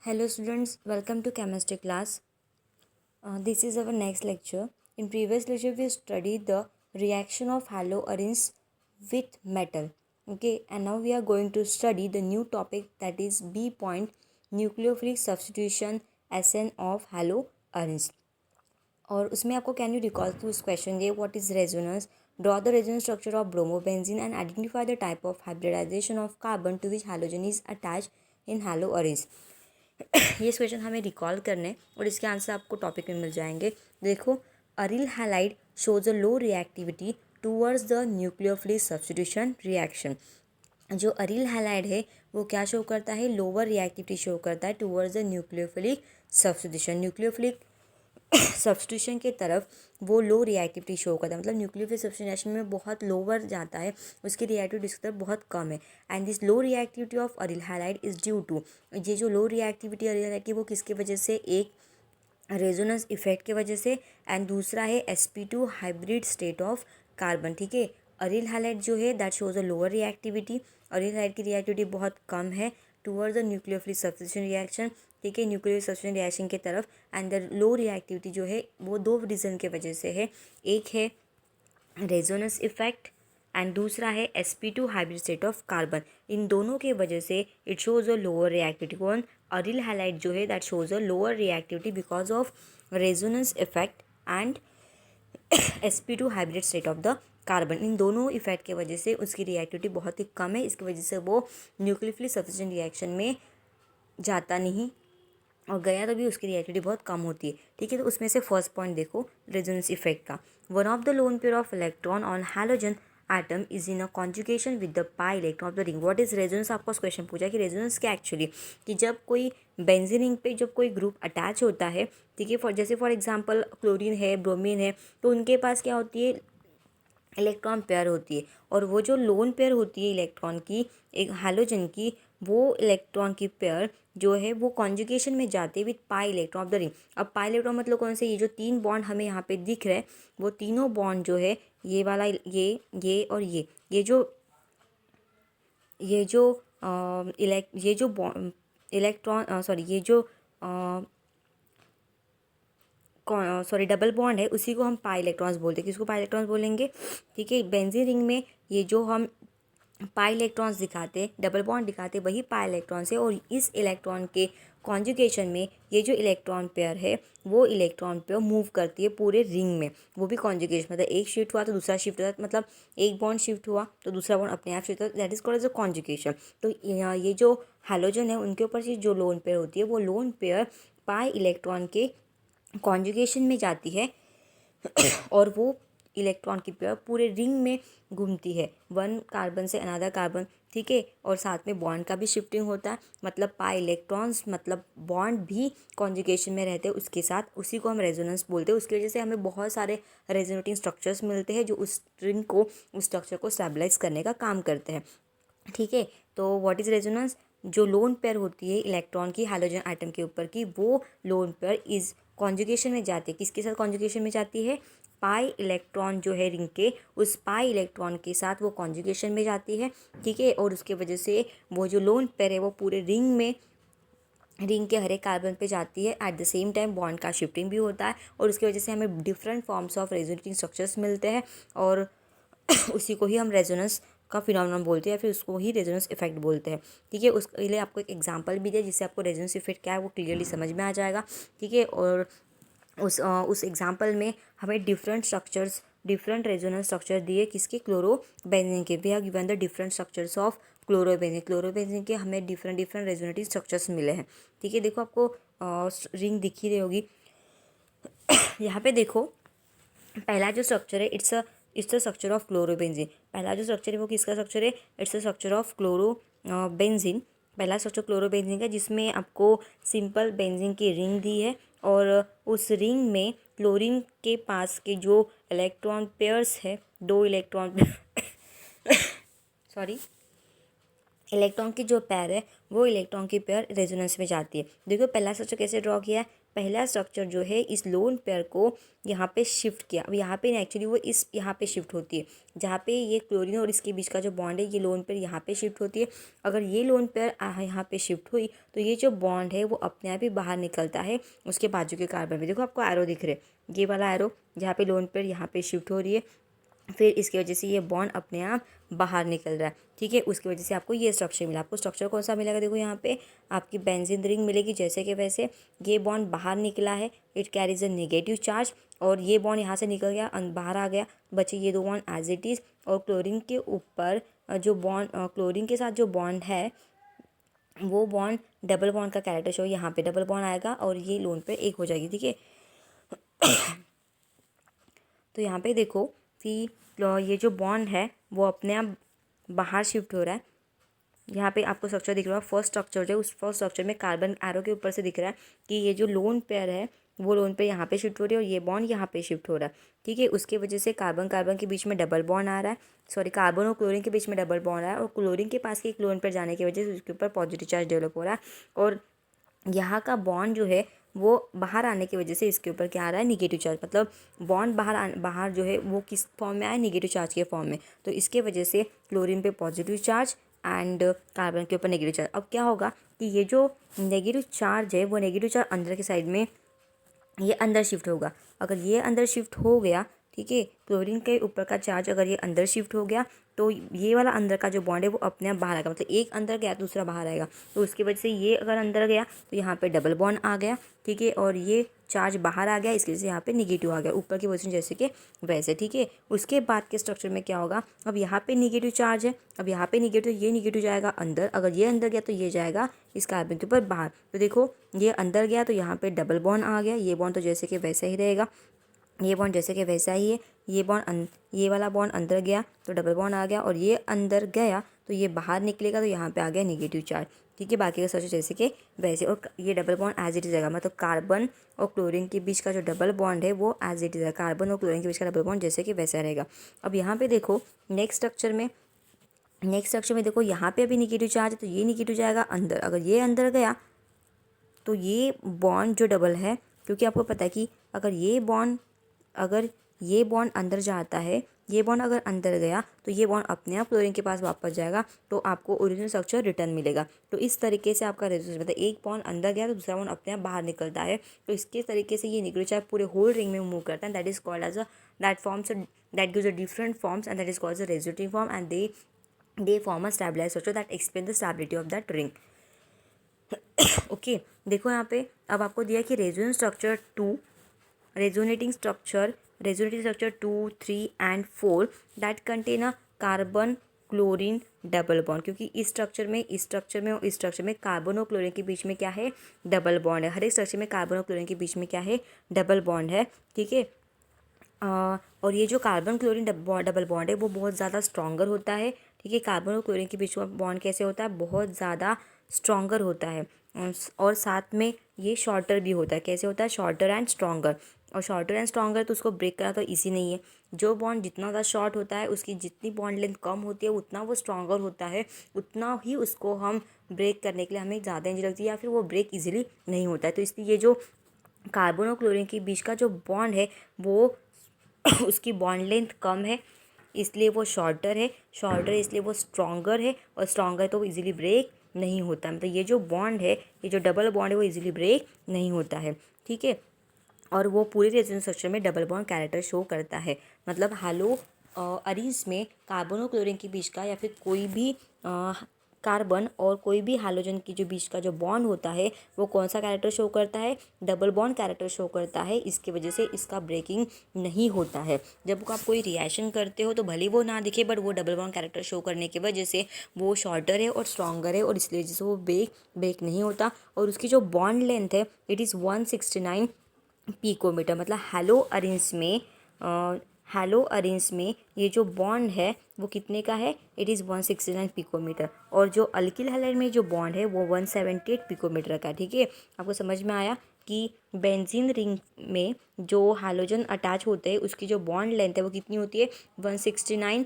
Hello students, welcome to chemistry class. This is our next lecture. In previous lecture we studied the reaction of haloarenes with metal. Okay, and now we are going to study the new topic, that is B point, nucleophilic substitution SN of haloarenes. और उसमें आपको can you recall to इस question ये what is resonance, draw the resonance structure of bromobenzene and identify the type of hybridization of carbon to which halogen is attach in haloarenes. ये question हमें recall करने और इसके answer आपको topic में मिल जाएंगे. देखो, aryl halide shows a low reactivity towards the nucleophilic substitution reaction. जो अरिल हैलाइड है वो क्या शो करता है, लोअर रिएक्टिविटी शो करता है towards the nucleophilic substitution. Nucleophilic substitution की तरफ वो लो रिएक्टिविटी शो करता है, मतलब न्यूक्लियोफिलिक सब्स्टिट्यूशन में बहुत लोअर जाता है, उसकी रिएक्टिविटी इसकी तरफ बहुत कम है. And this low reactivity of aryl halide is due to, ये जो लो रिएक्टिविटी अरिल हैलाइड की वो किसकी वजह से, एक रेजोनेंस इफेक्ट की वजह से, एंड दूसरा है sp2 hybrid state of carbon. ठीक है, अरिल हैलाइड जो है that shows a lower reactivity. Aryl halide की रिएक्टिविटी बहुत कम है towards the nucleophilic substitution reaction. ठीक है, न्यूक्लियोफिलिक सब्स्टिट्यूशन रिएक्शन की तरफ. एंड द लो रिएक्टिविटी जो है वो दो रीज़न के वजह से है, एक है रेजोनेंस इफेक्ट एंड दूसरा है sp2 hybrid state of carbon. इन दोनों के वजह से it shows a lower reactivity. कौन, अरिल हैलाइड जो है that shows a lower reactivity because of resonance effect and sp2 hybrid state of the carbon. इन दोनों इफेक्ट के वजह से उसकी रिएक्टिविटी बहुत ही कम है, इसकी वजह से वो न्यूक्लियोफिलिक सब्स्टिट्यूशन रिएक्शन में जाता नहीं, और गया तो भी उसकी रिएक्टिविटी बहुत कम होती है. ठीक है, तो उसमें से फर्स्ट पॉइंट देखो रेजोनेंस इफेक्ट का. One of the lone pair of electron on halogen atom is in a conjugation with the pi electron of the ring. What is resonance, आपको क्वेश्चन पूछा कि रेजोनेंस क्या एक्चुअली, कि जब कोई benzene ring पे जब कोई ग्रुप अटैच होता है, ठीक है, जैसे फॉर एग्जांपल क्लोरीन है, ब्रोमीन है, तो उनके पास क्या होती है, इलेक्ट्रॉन पेयर होती है. और वो जो लोन पेयर होती है इलेक्ट्रॉन की, एक हैलोजन की, वो इलेक्ट्रॉन की पेयर जो है वो कॉन्जुगेशन में जाती है with pi electron of the ring. अब पाई इलेक्ट्रॉन मतलब कौन से, ये जो तीन बॉन्ड हमें यहाँ पे दिख रहे हैं, वो तीनों बॉन्ड जो है, ये वाला, ये और ये जो ये जो ये जो इलेक्ट्रॉन सॉरी ये जो डबल बॉन्ड है, उसी को हम पाई इलेक्ट्रॉन्स बोलते हैं. किसको पाई इलेक्ट्रॉन्स बोलेंगे. ठीक है, बेंजीन रिंग में ये जो हम पाई इलेक्ट्रॉन्स दिखाते, डबल बॉन्ड दिखाते, वही पाई इलेक्ट्रॉन्स है. और इस इलेक्ट्रॉन के कॉन्जुगेशन में ये जो इलेक्ट्रॉन पेयर है वो इलेक्ट्रॉन पेयर मूव करती है पूरे रिंग में, वो भी कॉन्जुगेशन, मतलब एक शिफ्ट हुआ तो दूसरा शिफ्ट हुआ, मतलब एक बॉन्ड शिफ्ट हुआ तो दूसरा बॉन्ड अपने आप शिफ्ट हुआ, that is called as a conjugation. तो ये जो हैलोजन है उनके ऊपर जो लोन पेयर होती है, वो लोन पेयर पाई इलेक्ट्रॉन के कॉन्जुगेशन में जाती है और वो इलेक्ट्रॉन की पेयर पूरे रिंग में घूमती है, वन कार्बन से अनदर कार्बन. ठीक है, और साथ में बॉन्ड का भी शिफ्टिंग होता है, मतलब पाई इलेक्ट्रॉन्स मतलब बॉन्ड भी कॉन्जुगेशन में रहते हैं उसके साथ, उसी को हम रेजोनेंस बोलते हैं. उसकी वजह से हमें बहुत सारे रेजोनेटिंग स्ट्रक्चर्स मिलते हैं जो उस रिंग को, उस स्ट्रक्चर को स्टेबलाइज करने का काम करते हैं. ठीक है, तो व्हाट इज रेजोनेंस, जो लोन पेयर होती है इलेक्ट्रॉन की हाइड्रोजन आइटम के ऊपर की, वो लोन पेयर इज कॉन्जुगेशन में जाती है. किसके साथ कॉन्जुगेशन में जाती है, पाई इलेक्ट्रॉन जो है रिंग के, उस पाई इलेक्ट्रॉन के साथ वो कॉन्जुगेशन में जाती है. ठीक है, और उसके वजह से वो जो लोन पेयर है वो पूरे रिंग में, रिंग के हर एक कार्बन पे जाती है. At the same time bound का शिफ्टिंग भी होता है, और उसकी वजह से हमें different forms of resonating structures मिलते हैं, और उसी को ही हम रेजोनेंस का फिनोमेनन बोलते हैं, या फिर उसको ही रेजोनेंस इफेक्ट बोलते हैं. ठीक है, उसके लिए आपको एक एग्जांपल भी दिया जिससे आपको रेजोनेंस इफेक्ट क्या है वो क्लियरली समझ में आ जाएगा. ठीक है, और उस एग्जांपल में हमें different structures, different resonance structure दिए, किसके, क्लोरोबेंजीन के. We have given the different structures of chlorobenzene के हमें डिफरेंट डिफरेंट रेजोनेटिव स्ट्रक्चर्स मिले हैं. ठीक है, देखो आपको रिंग दिख ही रही होगी. यहाँ पे देखो, पहला जो स्ट्रक्चर है it's the structure of chlorobenzene. पहला जो स्ट्रक्चर है वो किसका स्ट्रक्चर है, it's the structure of chlorobenzene. पहला स्ट्रक्चर क्लोरोबेंजीन का, जिसमें आपको सिंपल बेंजीन की रिंग दी है, और उस रिंग में क्लोरीन के पास के जो इलेक्ट्रॉन पेयर्स है, दो इलेक्ट्रॉन सॉरी इलेक्ट्रॉन की जो पेयर है वो इलेक्ट्रॉन की पेयर रेजोनेंस में जाती है। देखो पहला स्ट्रक्चर कैसे ड्रॉ किया है। पहला स्ट्रक्चर जो है इस लोन पेयर को यहाँ पे शिफ्ट किया। अब यहाँ पे एक्चुअली वो इस यहाँ पे शिफ्ट होती है, जहाँ पे ये क्लोरीन और इसके बीच का जो बॉन्ड है ये लोन पेयर यहाँ पे शिफ्ट होती है। अगर ये लोन पेयर यहाँ पे शिफ्ट हुई तो ये जो बॉन्ड है वो अपने आप ही बाहर निकलता है उसके बाजू के कार्बन में। देखो आपको एरो दिख रहे, ये वाला एरो जहाँ पे लोन पेयर यहाँ पे शिफ्ट हो रही है, फिर इसकी वजह से ये बॉन्ड अपने आप बाहर निकल रहा है। ठीक है, उसकी वजह से आपको ये स्ट्रक्चर मिला। आपको स्ट्रक्चर कौन सा मिलेगा, देखो यहाँ पे आपकी बेंजीन रिंग मिलेगी जैसे कि वैसे। ये बॉन्ड बाहर निकला है, it carries a negative charge, और ये बॉन्ड यहाँ से निकल गया बाहर आ गया, बचे ये दो बॉन्ड एज इट इज़। और क्लोरीन के ऊपर जो बॉन्ड क्लोरीन के साथ जो बॉन्ड है वो बॉन्ड डबल बॉन्ड का कैरेक्टर शो, यहाँ पे डबल बॉन्ड आएगा और ये लोन पे एक हो जाएगी। ठीक है, तो यहाँ पे देखो कि ये जो बॉन्ड है वो अपने आप बाहर शिफ्ट हो रहा है। यहाँ पे आपको स्ट्रक्चर दिख रहा है, फर्स्ट स्ट्रक्चर जो है उस फर्स्ट स्ट्रक्चर में कार्बन एरो के ऊपर से दिख रहा है कि ये जो लोन पेयर है वो लोन पेयर यहाँ पे शिफ्ट हो रही है और ये बॉन्ड यहाँ पे शिफ्ट हो रहा है। ठीक है, उसके वजह से कार्बन कार्बन के बीच में डबल बॉन्ड आ रहा है, सॉरी कार्बन और क्लोरीन के बीच में डबल बॉन्ड आ रहा है, और क्लोरीन के पास के एक लोन पेयर जाने की वजह से उसके ऊपर पॉजिटिव चार्ज डेवलप हो रहा है। और यहाँ का बॉन्ड जो है वो बाहर आने की वजह से इसके ऊपर क्या आ रहा है, निगेटिव चार्ज। मतलब बॉन्ड बाहर जो है वो किस फॉर्म में आया, निगेटिव चार्ज के फॉर्म में। तो इसके वजह से क्लोरीन पे पॉजिटिव चार्ज एंड कार्बन के ऊपर नेगेटिव चार्ज। अब क्या होगा कि ये जो नेगेटिव चार्ज है वो नेगेटिव चार्ज अंदर के साइड में ये अंदर शिफ्ट होगा। अगर ये अंदर शिफ्ट हो गया, ठीक है, क्लोरीन के ऊपर का चार्ज अगर ये अंदर शिफ्ट हो गया तो ये वाला अंदर का जो बॉन्ड है वो अपने आप बाहर आएगा। मतलब एक अंदर गया दूसरा बाहर आएगा, तो उसकी वजह से ये अगर अंदर गया तो यहाँ पे डबल बॉन्ड आ गया। ठीक है, और ये चार्ज बाहर आ गया, इसकी वजह से यहाँ पे निगेटिव आ गया ऊपर की पोजीशन जैसे कि वैसे। ठीक है, उसके बाद के स्ट्रक्चर में क्या होगा, अब यहाँ पे निगेटिव चार्ज है, अब यहाँ पे निगेटिव, ये निगेटिव जाएगा अंदर, अगर ये अंदर गया तो ये जाएगा इस कार्बन के ऊपर बाहर। तो देखो ये अंदर गया तो यहाँ पे डबल बॉन्ड आ गया, ये बॉन्ड तो जैसे कि वैसा ही रहेगा, ये बॉन्ड जैसे कि वैसा ही है। ये वाला बॉन्ड अंदर गया तो डबल बॉन्ड आ गया, और ये अंदर गया तो ये बाहर निकलेगा तो यहाँ पे आ गया नेगेटिव चार्ज। ठीक है, बाकी का स्ट्रक्चर जैसे कि वैसे, और ये double bond as it is रहेगा। मतलब कार्बन और क्लोरीन के बीच का जो डबल बॉन्ड है वो एज इट इज है, कार्बन और क्लोरीन के बीच का डबल बॉन्ड जैसे कि वैसा रहेगा। अब यहाँ पे देखो नेक्स्ट स्ट्रक्चर में देखो यहाँ पे अभी निगेटिव चार्ज है तो ये निगेटिव जाएगा अंदर। अगर ये अंदर गया तो ये बॉन्ड जो डबल है, क्योंकि आपको पता है कि अगर ये बॉन्ड अंदर जाता है, ये बॉन्ड अगर अंदर गया तो ये बॉन्ड अपने आप क्लोरीन के पास वापस जाएगा, तो आपको ओरिजिनल स्ट्रक्चर रिटर्न मिलेगा। तो इस तरीके से आपका रेजोनेंस, मतलब एक बॉन्ड अंदर गया तो दूसरा बॉन्ड अपने आप बाहर निकलता है। तो इसके तरीके से ये निगेटिव चार्ज पूरे होल रिंग में मूव करता है। That is called as that gives a different forms and that is called a resonating form, and they form a stabilized structure that explain the stability of that ring. Okay, देखो यहाँ पे अब आपको दिया कि resonating structure 2, 3 and 4 that contain a carbon chlorine double bond. क्योंकि इस structure में और इस स्ट्रक्चर में कार्बन और क्लोरीन के बीच में क्या है, डबल बॉन्ड है। हर एक स्ट्रक्चर में कार्बन और क्लोरीन के बीच में क्या है, डबल बॉन्ड है। ठीक है, और ये जो कार्बन क्लोरीन डबल बॉन्ड है वो बहुत ज़्यादा स्ट्रॉन्गर होता है। ठीक है, कार्बन और क्लोरीन के बीच में बॉन्ड कैसे होता है, बहुत ज़्यादा स्ट्रॉन्गर होता है, और साथ में ये शॉर्टर भी होता है। कैसे होता है, शॉर्टर एंड स्ट्रॉन्गर। और शॉर्टर एंड स्ट्रॉन्गर तो उसको ब्रेक करना तो ईजी नहीं है। जो बॉन्ड जितना ज़्यादा शॉर्ट होता है उसकी जितनी बॉन्ड लेंथ कम होती है उतना वो स्ट्रॉन्गर होता है, उतना ही उसको हम ब्रेक करने के लिए हमें ज़्यादा एनर्जी लगती है, या फिर वो ब्रेक इजीली नहीं होता है। तो इसलिए ये जो कार्बन और क्लोरीन के बीच का जो बॉन्ड है वो उसकी बॉन्ड लेंथ कम है, इसलिए वो शॉर्टर है इसलिए वो स्ट्रॉन्गर है, और स्ट्रॉन्गर तो वो इजीली ब्रेक नहीं होता। मतलब ये जो बॉन्ड है, ये जो डबल बॉन्ड है वो इजीली ब्रेक नहीं होता है। ठीक है, और वो पूरे रेजोनेंस स्ट्रक्चर में डबल बॉन्ड कैरेक्टर शो करता है। मतलब हैलो अरीज में कार्बन और क्लोरीन के बीच का, या फिर कोई भी कार्बन और कोई भी हाइड्रोजन की जो बीच का जो बॉन्ड होता है वो कौन सा कैरेक्टर शो करता है, डबल बॉन्ड कैरेक्टर शो करता है। इसकी वजह से इसका ब्रेकिंग नहीं होता है। जब आप कोई रिएक्शन करते हो तो भले वो ना दिखे, बट वो डबल बॉन्ड कैरेक्टर शो करने की वजह से वो शॉर्टर है और स्ट्रॉन्गर है, और इसलिए वजह से वो ब्रेक नहीं होता। और उसकी जो बॉन्ड लेंथ है इट इज़ 169 पिकोमीटर। मतलब हैलो अरेंज में ये जो बॉन्ड है वो कितने का है, इट इज़ 169 पिकोमीटर। और जो अल्किल हैलाइड में जो बॉन्ड है वो 178 पिकोमीटर का। ठीक है, आपको समझ में आया कि बेंजीन रिंग में जो हैलोजन अटैच होते हैं उसकी जो बॉन्ड लेंथ है वो कितनी होती है, 169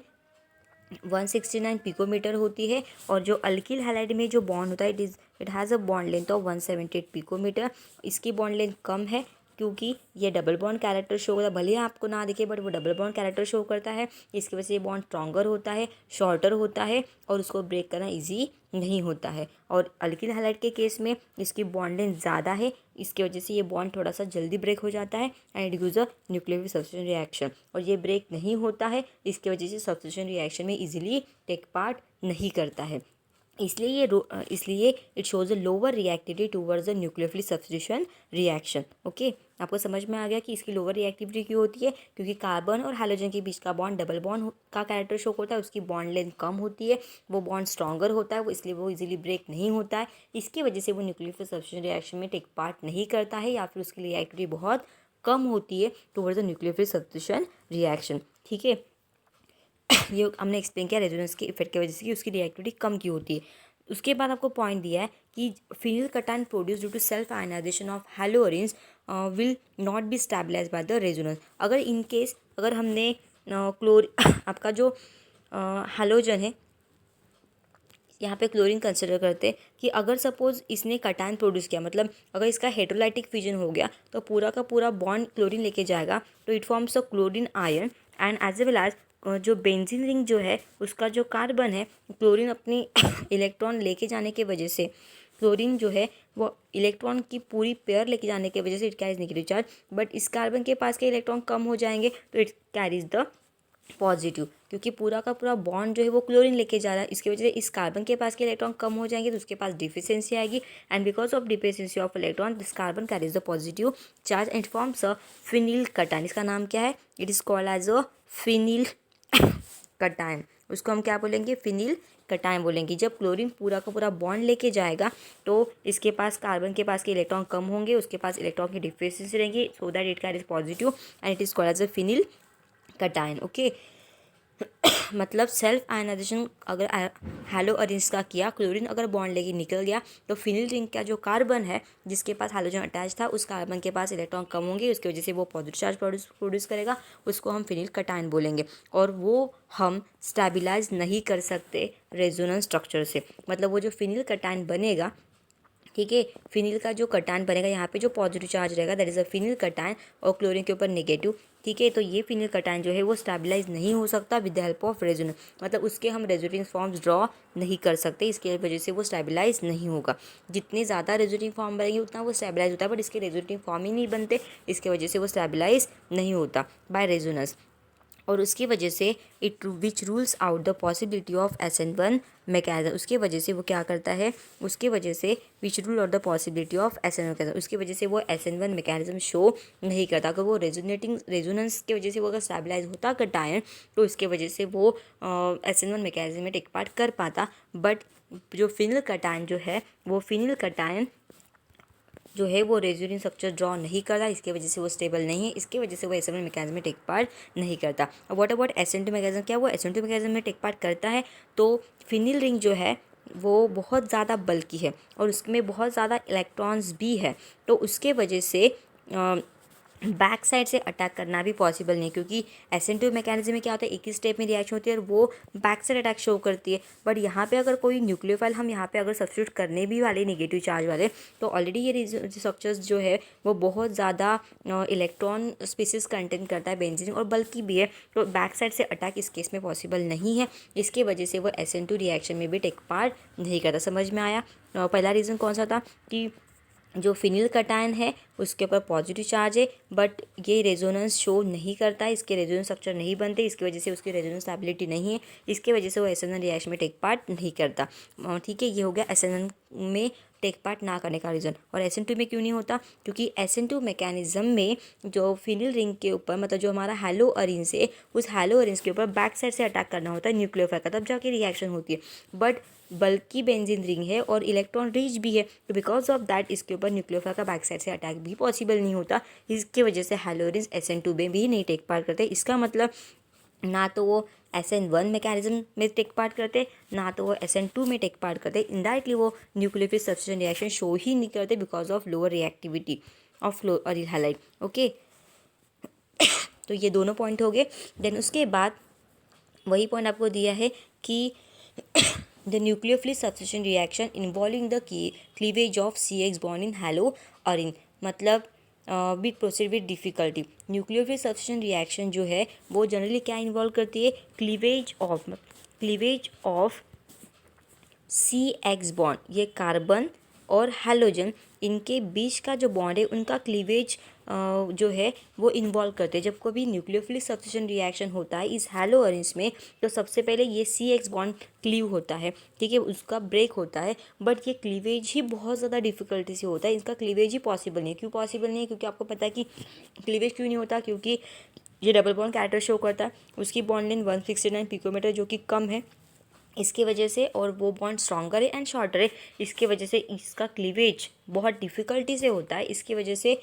169 पिकोमीटर होती है। और जो अल्किल हैलाइड में जो बॉन्ड होता है it has a bond length of 178 picometre. इसकी बॉन्ड लेंथ कम है क्योंकि ये डबल बॉन्ड कैरेक्टर शो करता है, भले ही आपको ना दिखे बट वो डबल बॉन्ड कैरेक्टर शो करता है। इसकी वजह से ये बॉन्ड स्ट्रॉन्गर होता है, शॉर्टर होता है और उसको ब्रेक करना ईजी नहीं होता है। और अल्किल हैलाइड के केस में इसकी बॉन्ड लेंथ ज़्यादा है, इसकी वजह से ये बॉन्ड थोड़ा सा जल्दी ब्रेक हो जाता है and it gives a nucleophilic substitution reaction. और ये ब्रेक नहीं होता है, इसकी वजह से सब्स्टिट्यूशन रिएक्शन में इजीली टेक पार्ट नहीं करता है। इसलिए it shows a lower reactivity towards the nucleophilic substitution reaction. Okay, आपको समझ में आ गया कि इसकी लोअर रिएक्टिविटी क्यों होती है? क्योंकि कार्बन और हाइड्रोजन के बीच का बॉन्ड डबल बॉन्ड का कैरेक्टर शो होता है, उसकी बॉन्ड लेंथ कम होती है, वो बॉन्ड स्ट्रॉन्गर होता है, वो इसलिए वो इजीली ब्रेक नहीं होता है। इसकी वजह से वो न्यूक्लियोफिलिक सब्स्टिट्यूशन रिएक्शन में टेक पार्ट नहीं करता है या फिर उसकी रिएक्टिविटी बहुत कम होती है towards the nucleophilic substitution reaction. ठीक है, ये हमने एक्सप्लेन किया रेजोनेंस के इफेक्ट की वजह से कि उसकी रिएक्टिविटी कम क्यों होती है। उसके बाद आपको पॉइंट दिया है कि phenyl cation produce due to self ionization of haloarenes will not be stabilize by the resonance. अगर इन केस अगर हमने आपका जो हैलोजन है, यहाँ पे क्लोरीन कंसिडर करते हैं कि अगर सपोज इसने कटायन प्रोड्यूस किया, मतलब अगर इसका हेटेरोलाइटिक फिजन हो गया तो पूरा का पूरा बॉन्ड क्लोरीन लेके जाएगा, तो it forms a chlorine ion and as well as जो बेंजीन रिंग जो है उसका जो कार्बन है, क्लोरीन अपनी इलेक्ट्रॉन लेके जाने की वजह से, क्लोरीन जो है वो इलेक्ट्रॉन की पूरी पेयर लेके जाने की वजह से it carries negative charge, but इस कार्बन के पास के इलेक्ट्रॉन कम हो जाएंगे तो इट कैरीज द पॉजिटिव, क्योंकि पूरा का पूरा बॉन्ड जो है वो क्लोरीन लेके जा रहा है। इसकी वजह से इस कार्बन के पास के इलेक्ट्रॉन कम हो जाएंगे तो उसके पास डिफिशियंसी आएगी and because of deficiency of electron this carbon carries the positive charge and forms a phenyl cation. इसका नाम क्या है? It is called as a phenyl cation. उसको हम क्या बोलेंगे? फिनिल कटायन बोलेंगे। जब क्लोरीन पूरा का पूरा बॉन्ड लेके जाएगा तो इसके पास कार्बन के पास के इलेक्ट्रॉन कम होंगे, उसके पास इलेक्ट्रॉन की डिफिशियंसी रहेंगी, so that it carries positive and it is called as a phenyl cation. Okay, मतलब सेल्फ आयनाइजेशन अगर हैलो अरेंज का किया, क्लोरीन अगर बॉन्ड लेके निकल गया तो फिनिल रिंग का जो कार्बन है जिसके पास हाइड्रोजन अटैच था उस कार्बन के पास इलेक्ट्रॉन कम होंगे, उसकी वजह से वो पॉजिटिव चार्ज प्रोड्यूस करेगा, उसको हम फिनिल कटायन बोलेंगे। और वो हम स्टेबलाइज नहीं कर सकते रेजोनेंस स्ट्रक्चर से। मतलब वो जो फिनिल कटायन बनेगा, ठीक है, फिनिल का जो कटायन बनेगा यहाँ पे जो पॉजिटिव चार्ज रहेगा that is a phenyl cation और क्लोरीन के ऊपर नेगेटिव। ठीक है, तो ये फिनिल कटायन जो है वो स्टेबलाइज नहीं हो सकता with the help of resonance, मतलब उसके हम रेजोनेटिंग फॉर्म्स ड्रॉ नहीं कर सकते, इसके वजह से वो स्टेबलाइज नहीं होगा। जितने ज़्यादा रेजोनेटिंग फॉर्म बनेंगे उतना वो स्टेबलाइज होता है, बट इसके रेजोनेटिंग फॉर्म ही नहीं बनते, इसके वजह से वो स्टेबलाइज नहीं होता बाय रेजोनेंस। और उसकी वजह से it which rules out the possibility of SN1 mechanism. उसकी वजह से वो क्या करता है, उसकी वजह से which rule out the possibility of SN1 mechanism, उसकी वजह से वो SN1 मैकेनिज्म शो नहीं करता। अगर वो रेजोनेंस की वजह से वो अगर स्टेबलाइज होता कटायन तो इसके वजह से वो SN1 मैकेनिज्म में टेक पार्ट कर पाता, बट जो फिनिल कटायन जो है वो फिनिल कटायन जो है वो रेजोनेटिंग स्ट्रक्चर ड्रॉ नहीं करता, इसके वजह से वो स्टेबल नहीं है, इसके वजह से वो SN1 मैकेनिज्म में टेक पार्ट नहीं करता। और व्हाट अबाउट SN2 मैकेनिज्म? क्या वो SN2 मैकेनिज्म में टेक पार्ट करता है? तो फिनिल रिंग जो है वो बहुत ज़्यादा बल्की है और उसमें बहुत ज़्यादा इलेक्ट्रॉन्स भी है, तो उसके वजह से बैक साइड से अटैक करना भी पॉसिबल नहीं, क्योंकि SN2 मैकेनिज्म में क्या होता है, एक ही स्टेप में रिएक्शन होती है और वो बैक साइड अटैक शो करती है। बट यहाँ पे अगर कोई न्यूक्लियोफाइल हम यहाँ पे अगर सब्स्टिट्यूट करने भी वाले नेगेटिव चार्ज वाले, तो ऑलरेडी ये स्ट्रक्चर्स जो है वो बहुत ज़्यादा इलेक्ट्रॉन स्पीसीज कंटेंट करता है, बेंजीन, और बल्कि भी है, तो बैक साइड से अटैक इस केस में पॉसिबल नहीं है, इसकी वजह से वो SN2 रिएक्शन में भी टेक पार्ट नहीं करता। समझ में आया? पहला रीज़न कौन सा था कि जो फिनिल कटायन है उसके ऊपर पॉजिटिव चार्ज है, बट ये रेजोनेंस शो नहीं करता है, इसके रेजोनेंस स्ट्रक्चर नहीं बनते, इसकी वजह से उसकी रेजोनेंस एबिलिटी नहीं है, इसके वजह से वो SN1 रिएक्शन में टेक पार्ट नहीं करता। ठीक है, ये हो गया SN1 में टेक पार्ट ना करने का रीज़न। और SN2 में क्यों नहीं होता? क्योंकि SN2 मैकेनिज्म में जो फिनिल रिंग के ऊपर, मतलब जो हमारा हैलो अरेंज है, उस हैलो अरेंज के ऊपर बैक साइड से अटैक करना होता है न्यूक्लियोफाइल का, तब जाके रिएक्शन होती है। बट बल्कि बेंजीन रिंग है और इलेक्ट्रॉन रिच भी है, तो बिकॉज ऑफ दैट इसके ऊपर न्यूक्लियोफाइल का बैक साइड से अटैक भी पॉसिबल नहीं होता, इसकी वजह से हैलोरिन्स SN2 में भी नहीं टेक पार्ट करते। इसका मतलब ना तो वो SN1 मैकेनिज्म में टेक पार्ट करते, ना तो वो SN2 में टेक पार्ट करते, इनडायरेक्टली वो न्यूक्लियोफिलिक सब्स्टिट्यूशन रिएक्शन शो ही नहीं करते because of lower reactivity of aryl halide. Okay, तो ये दोनों पॉइंट हो गए। देन उसके बाद वही पॉइंट आपको दिया है कि the nucleophilic substitution reaction involving the cleavage of CH bond in haloarene, मतलब be proceed with difficulty. Nucleophilic substitution reaction जो है वो जनरली क्या इन्वॉल्व करती है, क्लीवेज ऑफ CX बॉन्ड, ये कार्बन और हैलोजन इनके बीच का जो बॉन्ड है उनका क्लीवेज जो है वो इन्वॉल्व करते हैं। जब कभी न्यूक्लियोफिलिक सब्स्टिट्यूशन रिएक्शन होता है इस हैलो अरेंज में, तो सबसे पहले ये CX बॉन्ड क्लीव होता है, ठीक है, उसका ब्रेक होता है। बट ये क्लीवेज ही बहुत ज़्यादा डिफिकल्टी से होता है, इसका क्लीवेज ही पॉसिबल नहीं है। क्यों पॉसिबल नहीं है? क्योंकि आपको पता है कि क्लीवेज क्यों नहीं होता, क्योंकि ये डबल बॉन्ड कैरेक्टर शो करता है, उसकी बॉन्ड लेंथ 169 पिकोमीटर जो कि कम है, इसकी वजह से, और वो बॉन्ड स्ट्रॉन्गर है एंड शॉर्टर है, इसकी वजह से इसका क्लीवेज बहुत डिफ़िकल्टी से होता है। इसकी वजह से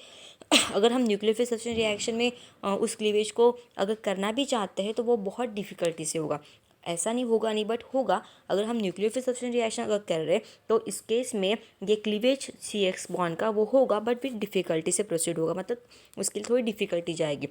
अगर हम न्यूक्लियोफिलिक सब्स्टिट्यूशन रिएक्शन में उस क्लीवेज को अगर करना भी चाहते हैं तो वो बहुत डिफ़िकल्टी से होगा। ऐसा नहीं होगा नहीं, बट होगा। अगर हम न्यूक्लियोफिलिक सब्स्टिट्यूशन रिएक्शन अगर कर रहे हैं तो इस केस में ये क्लीवेज CX बॉन्ड का वो होगा, बट फिर डिफ़िकल्टी से प्रोसीड होगा, मतलब उसके लिए थोड़ी डिफ़िकल्टी जाएगी।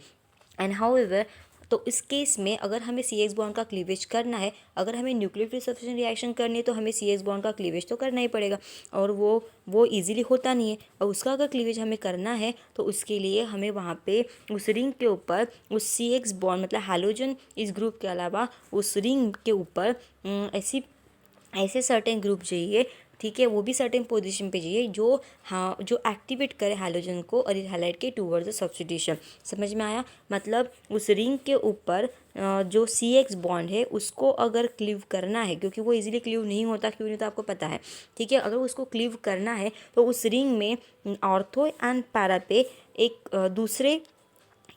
एंड हाउएवर, तो इस केस में अगर हमें CX बॉन्ड का क्लीवेज करना है, अगर हमें न्यूक्लियोफिलिक सब्स्टिट्यूशन रिएक्शन करनी है तो हमें CX बॉन्ड का क्लीवेज तो करना ही पड़ेगा, और वो इजीली होता नहीं है। और उसका अगर क्लीवेज हमें करना है तो उसके लिए हमें वहाँ पे उस रिंग के ऊपर उस CX बॉन्ड मतलब हैलोजन इस ग्रुप के अलावा उस रिंग के ऊपर ऐसे सर्टेन ग्रुप चाहिए, ठीक है, वो भी सर्टेन पोजीशन पे चाहिए जो जो एक्टिवेट करे हैलोजन को और हैलाइड के टूवर्ड्स द सब्स्टिट्यूशन। समझ में आया? मतलब उस रिंग के ऊपर जो CX बॉन्ड है उसको अगर क्लीव करना है, क्योंकि वो इजीली क्लीव नहीं होता, क्यों नहीं होता आपको पता है, ठीक है। अगर उसको क्लीव करना है तो उस रिंग में ऑर्थो एंड पैरा पे एक दूसरे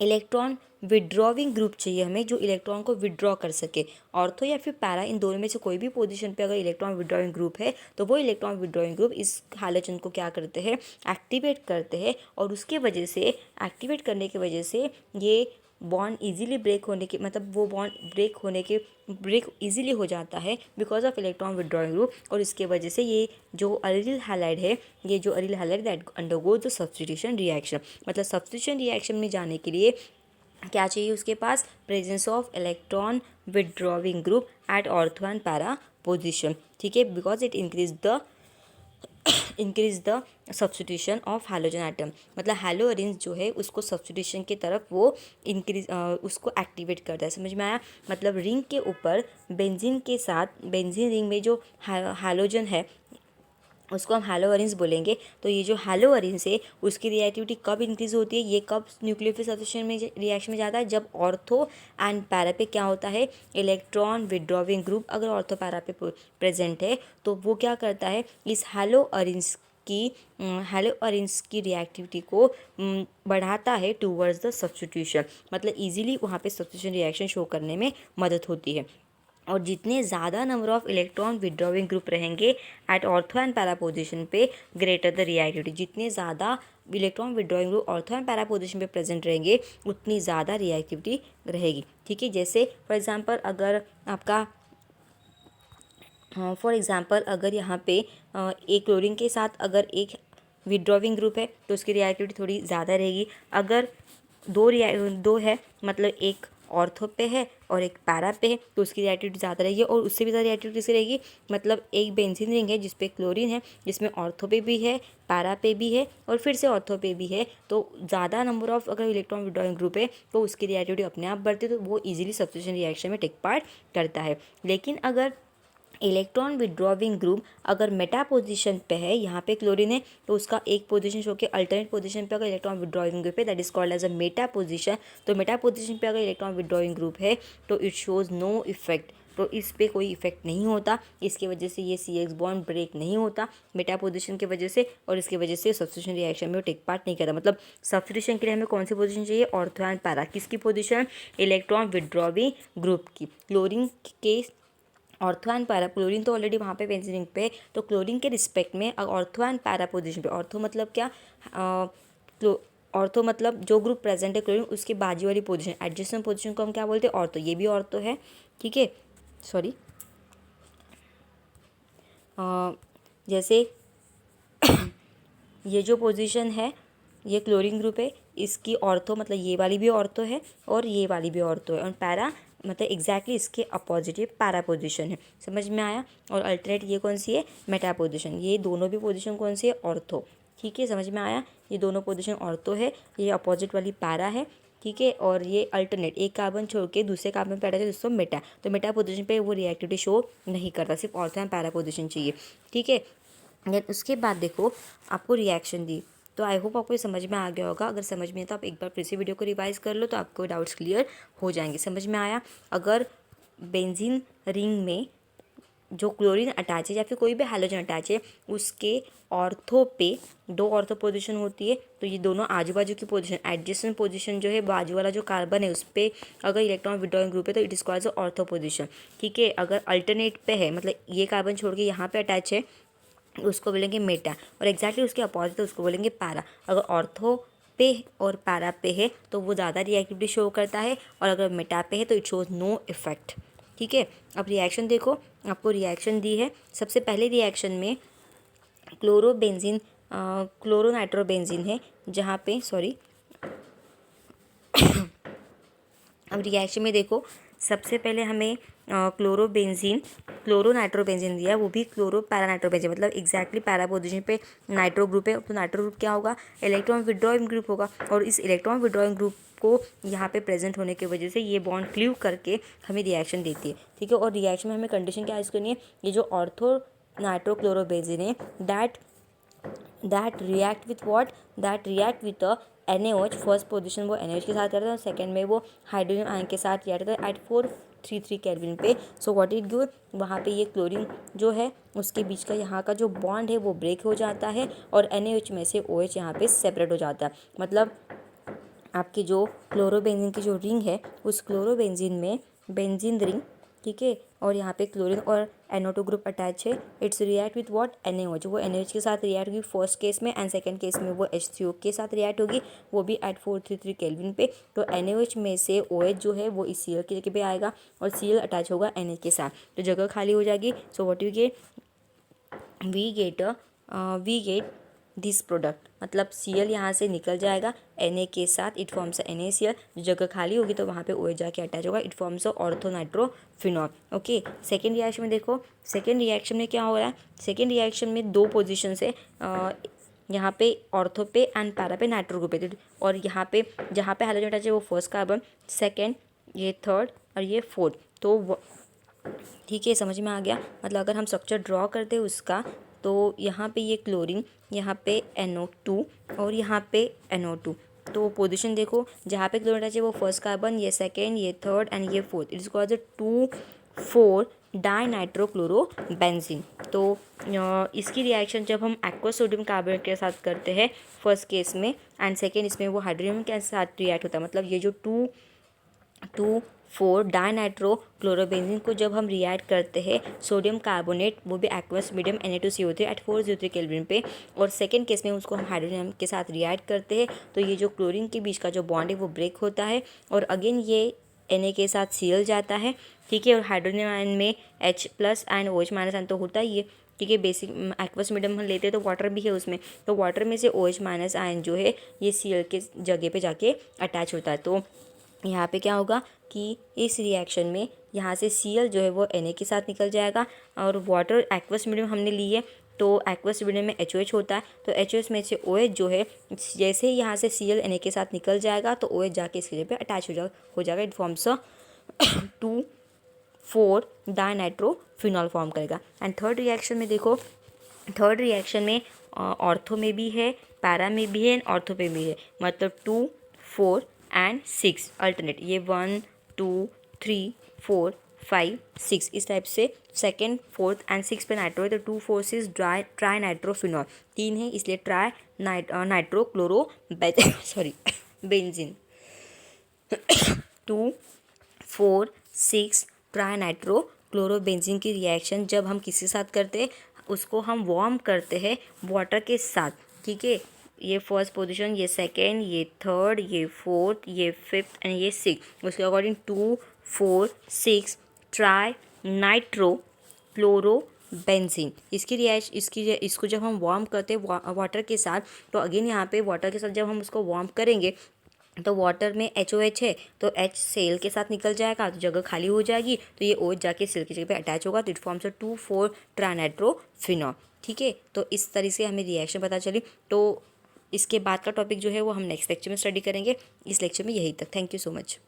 इलेक्ट्रॉन विड्रॉविंग ग्रुप चाहिए हमें, जो इलेक्ट्रॉन को विड्रॉ कर सके। ऑर्थो या फिर पैरा, इन दोनों में से कोई भी पोजीशन पे अगर इलेक्ट्रॉन विड्रॉइंग ग्रुप है तो वो इलेक्ट्रॉन विड्रॉइंग ग्रुप इस हैलोजन को क्या करते हैं, एक्टिवेट करते हैं, और उसके वजह से एक्टिवेट करने की वजह से ये बॉन्ड इजीली ब्रेक होने के, मतलब वो बॉन्ड ब्रेक इजीली हो जाता है because of electron withdrawing group. और इसके वजह से ये जो अरिल हैलाइड है, ये जो aryl halide that undergo the substitution reaction, मतलब सब्स्टिट्यूशन रिएक्शन में जाने के लिए क्या चाहिए उसके पास, presence of electron withdrawing group at ortho and para position, ठीक है, because it increase the substitution of halogen atom. मतलब हैलो अरेंज जो है उसको सब्स्टिट्यूशन की तरफ वो उसको एक्टिवेट करता है। समझ में आया? मतलब रिंग के ऊपर बेंजीन के साथ, बेंजीन रिंग में जो हैलोजन है उसको हम हैलो अरेंज बोलेंगे। तो ये जो हैलो अरेंज है उसकी रिएक्टिविटी कब इंक्रीज होती है, ये कब न्यूक्लियोफिलिक सब्स्टिट्यूशन में रिएक्शन में जाता है, जब ऑर्थो एंड पैरा पे क्या होता है, इलेक्ट्रॉन विड्रॉविंग ग्रुप अगर ऑर्थो पैरा पे प्रेजेंट है तो वो क्या करता है, इस हैलो अरेंज की रिएक्टिविटी को बढ़ाता है टूवर्ड्स द सब्स्टिट्यूशन। मतलब इजीली वहाँ पे सब्स्टिट्यूशन रिएक्शन शो करने में मदद होती है। और जितने ज़्यादा number of electron withdrawing group रहेंगे at ortho and para position पे, ग्रेटर द रिएक्टिविटी। जितने ज़्यादा electron withdrawing group ortho and para position पे प्रेजेंट रहेंगे उतनी ज़्यादा रिएक्टिविटी रहेगी, ठीक है। जैसे फॉर एग्जांपल अगर यहाँ पे एक क्लोरीन के साथ अगर एक विड्रॉविंग ग्रुप है तो उसकी रिएक्टिविटी थोड़ी ज़्यादा रहेगी। अगर दो है, मतलब एक ऑर्थो पे है और एक पैरा पे है, तो उसकी रिएक्टिविटी ज़्यादा रहेगी। और उससे भी ज़्यादा रिएक्टिविटी किसकी रहेगी, मतलब एक बेंजीन रिंग है जिसपे क्लोरीन है, जिसमें ऑर्थो पे भी है, पैरा पे भी है और फिर से ऑर्थो पे भी है, तो ज़्यादा नंबर ऑफ अगर इलेक्ट्रॉन विड्रॉइंग ग्रुप है तो उसकी रिएक्टिविटी अपने आप बढ़ती है, तो वो ईजिली सब्स्टिट्यूशन रिएक्शन में टेक पार्ट करता है। लेकिन अगर इलेक्ट्रॉन विड्रॉविंग ग्रुप अगर मेटा पोजीशन पे है, यहाँ पे क्लोरीन है तो उसका एक पोजीशन शो के अल्टरनेट पोजीशन पे अगर इलेक्ट्रॉन विड्रॉइंग ग्रुप है, that is called as a meta position. तो मेटा पोजीशन पे अगर इलेक्ट्रॉन विड्रॉइंग ग्रुप है तो इट शोज़ नो इफेक्ट, तो इस पे कोई इफेक्ट नहीं होता। इसकी वजह से ये CX बॉन्ड ब्रेक नहीं होता मेटा पोजीशन की वजह से, और इसकी वजह से सब्स्टिट्यूशन रिएक्शन में वो टेक पार्ट नहीं करता। मतलब सब्स्टिट्यूशन के लिए हमें कौन सी पोजीशन चाहिए, ऑर्थो एंड पैरा। किसकी पोजीशन, इलेक्ट्रॉन विड्रॉविंग ग्रुप की। क्लोरीन के ऑर्थो एंड पैरा, क्लोरीन तो ऑलरेडी वहाँ पे बेंजीन पे, तो क्लोरीन के रिस्पेक्ट में ऑर्थो एंड पैरा पोजीशन पे, ऑर्थो मतलब क्या, ऑर्थो मतलब जो ग्रुप प्रेजेंट है क्लोरीन उसके बाजू वाली पोजीशन, एडजेसेंट पोजीशन को हम क्या बोलते हैं, ऑर्थो। ये भी ऑर्थो है, ठीक है, सॉरी। जैसे ये जो पोजीशन है ये क्लोरीन ग्रुप है, इसकी ऑर्थो मतलब ये वाली भी ऑर्थो है और ये वाली भी ऑर्थो है, और पैरा मतलब एग्जैक्टली इसके अपोजिट ये पैरा पोजिशन है, समझ में आया। और अल्टरनेट ये कौन सी है, मेटा पोजिशन। ये दोनों भी पोजिशन कौन सी है, ऑर्थो। ठीक है, समझ में आया। ये दोनों पोजिशन ऑर्थो है, ये अपोजिट वाली पैरा है। ठीक है, और ये अल्टरनेट, एक कार्बन छोड़ के दूसरे कार्बन पे अटैच है दोस्तों मेटा, तो मेटा पोजिशन पे वो रिएक्टिविटी शो नहीं करता, सिर्फ ऑर्थो एंड पैरा पोजिशन चाहिए। ठीक है, देन उसके बाद देखो आपको रिएक्शन दी। तो आई होप आपको ये समझ में आ गया होगा। अगर समझ में है तो आप एक बार फिर से वीडियो को रिवाइज कर लो, तो आपको डाउट्स क्लियर हो जाएंगे। समझ में आया। अगर बेंजीन रिंग में जो क्लोरीन अटैच है या फिर कोई भी हैलोजन अटैच है, उसके ऑर्थो पे दो ऑर्थो पोजीशन होती है, तो ये दोनों आजू बाजू की पोजीशन, एडजेसेंट पोजीशन जो है बाजू वाला जो कार्बन है उस पर अगर इलेक्ट्रॉन विड्रॉइंग ग्रुप है तो it is called ortho position. ठीक है, अगर अल्टरनेट पे है, मतलब ये कार्बन छोड़ के यहाँ पे अटैच है, उसको बोलेंगे मेटा, और एग्जैक्टली उसके अपोजिट है उसको बोलेंगे पैरा। अगर ऑर्थो पे और पैरा पे है तो वो ज़्यादा रिएक्टिविटी शो करता है, और अगर मेटा पे है तो इट शोज नो इफेक्ट। ठीक है, अब रिएक्शन देखो, आपको रिएक्शन दी है। सबसे पहले रिएक्शन में क्लोरोबेंजीन क्लोरोनाइट्रोबेंजीन है, जहाँ पे सॉरी अब रिएक्शन में देखो, सबसे पहले हमें क्लोरोनाइट्रोबेंजीन दिया, वो भी क्लोरो पैरानाइट्रोबेंजीन, मतलब एग्जैक्टली पैरा पोजीशन पे नाइट्रो ग्रुप है, तो नाइट्रो ग्रुप क्या होगा, इलेक्ट्रॉन विड्रॉइंग ग्रुप होगा। और इस इलेक्ट्रॉन विड्रॉइंग ग्रुप को यहाँ पे प्रेजेंट होने की वजह से ये बॉन्ड क्लीव करके हमें रिएक्शन देती है। ठीक है, और रिएक्शन में हमें कंडीशन क्या यूज करनी है, ये जो ऑर्थो नाइट्रोक्लोरोबेंजीन है that react with what, that react with NaOH। First position वो NaOH के साथ रहता है, और सेकंड में वो हाइड्रोजन आयन के साथ रिएक्ट करता है एट 433 केल्विन पे। सो व्हाट इट गिव, वहाँ पे ये क्लोरीन जो है उसके बीच का यहाँ का जो बॉन्ड है वो ब्रेक हो जाता है, और NaOH में से OH यहाँ पे सेपरेट हो जाता है। मतलब आपकी जो क्लोरोबेंजीन की जो रिंग है, उस क्लोरोबेंजीन में बेंजीन रिंग, ठीक है, और यहाँ पे क्लोरीन और NO2 ग्रुप अटैच है। It's react with what, NaOH। वो NaOH के साथ रिएक्ट होगी फर्स्ट केस में, एंड सेकंड केस में वो H3O के साथ रिएक्ट होगी, वो भी एट 433 केल्विन पे। तो NaOH में से OH जो है वो इस Cl की जगह पे आएगा, और Cl अटैच होगा Na के साथ, तो जगह खाली हो जाएगी। So what you get, we get this product, मतलब Cl यहाँ से निकल जाएगा Na के साथ, इट फॉर्म्स NaCl। जो जगह खाली होगी तो वहाँ पे OH जाके अटैच होगा, it forms orthonitrophenol. Okay, second reaction में देखो, सेकेंड रिएक्शन में क्या हो रहा है, सेकेंड रिएक्शन में दो पोजिशन से यहाँ पे ऑर्थो पे एंड पैरा पे नाइट्रो ग्रुप है, और यहाँ पे जहाँ पे हाइड्रोजन अटैच है वो फर्स्ट कार्बन, सेकेंड ये थर्ड और ये फोर्थ। तो ठीक है, समझ में आ गया। मतलब अगर हम स्ट्रक्चर ड्रॉ करते हैं उसका, तो यहाँ पे ये क्लोरीन, यहाँ पे NO2 और यहाँ पे NO2। तो पोजीशन देखो, जहाँ पे क्लोरीन अटैच है वो फर्स्ट कार्बन, ये सेकेंड, ये थर्ड एंड ये फोर्थ। It is called 2,4 डाइनाइट्रोक्लोरोबेंजीन। तो इसकी रिएक्शन जब हम एक्वस सोडियम कार्बोनेट के साथ करते हैं फर्स्ट केस में, एंड सेकेंड इसमें वो हाइड्रोजन के साथ रिएक्ट होता है। मतलब ये जो 2,4 डाइनाइट्रोक्लोरोबेंजीन को जब हम रिएक्ट करते हैं सोडियम कार्बोनेट, वो भी aqueous medium Na2CO3 eight 403 kelvin पे, और सेकेंड केस में उसको हम हाइड्रोजन के साथ रिएक्ट करते हैं, तो ये जो क्लोरीन के बीच का जो बॉन्ड है वो ब्रेक होता है, और अगेन ये Na के साथ Cl जाता है। ठीक है, और हाइड्रोजन आयन में H plus and OH minus ion तो होता ही है। ठीक है, बेसिक एक्वस मीडियम हम लेते हैं तो वाटर भी है उसमें, तो वाटर में से OH माइनस आयन जो है ये Cl के जगह पे जाके अटैच होता है। तो यहाँ पे क्या होगा कि इस रिएक्शन में यहाँ से Cl जो है वो Na के साथ निकल जाएगा, और वाटर एक्वस मीडियम हमने ली है, तो एक्वस मीडियम में HOH होता है, तो HOH में से OH जो है जैसे ही यहाँ से Cl Na के साथ निकल जाएगा तो OH जाके इसके जगह पे अटैच हो जाएगा। इट फॉर्म्स 2,4 डाइनाइट्रोफिनॉल फॉर्म करेगा। एंड थर्ड रिएक्शन में देखो, थर्ड रिएक्शन में ऑर्थो में भी है, पैरा में भी है, एंड ऑर्थो पे भी है, मतलब 2, 4 एंड 6 अल्टरनेट, ये 1, 2, 3, 4, 5, 6 इस टाइप से सेकेंड, फोर्थ एंड सिक्स पे नाइट्रो है, तो 2, 4, 6 ट्राई नाइट्रोफिनॉल, 3 है इसलिए try नाइट्रोक्लोरो sorry benzene. 2, 4, 6 try nitrochlorobenzene की रिएक्शन जब हम किसी साथ करते हैं उसको हम वार्म करते हैं वाटर के साथ। ठीक है, ये फर्स्ट पोजीशन, ये सेकेंड, ये थर्ड, ये फोर्थ, ये फिफ्थ एंड ये सिक्स, उसके अकॉर्डिंग 2, 4, 6 ट्राई नाइट्रोक्लोरोबेंजीन। इसको जब हम वार्म करते हैं वाटर के साथ, तो अगेन यहाँ पे वाटर के साथ जब हम उसको वार्म करेंगे तो वाटर में HOH है तो H सेल के साथ निकल जाएगा तो जगह खाली हो जाएगी, तो ये OH जाके सेल की जगह पे अटैच होगा तो इट फॉर्म्स अ 2,4 ट्रानाइट्रोफिनॉल। ठीक है, तो इस तरीके से हमें रिएक्शन पता चली। तो इसके बाद का टॉपिक जो है वो हम नेक्स्ट लेक्चर में स्टडी करेंगे। इस लेक्चर में यही तक। Thank you so much.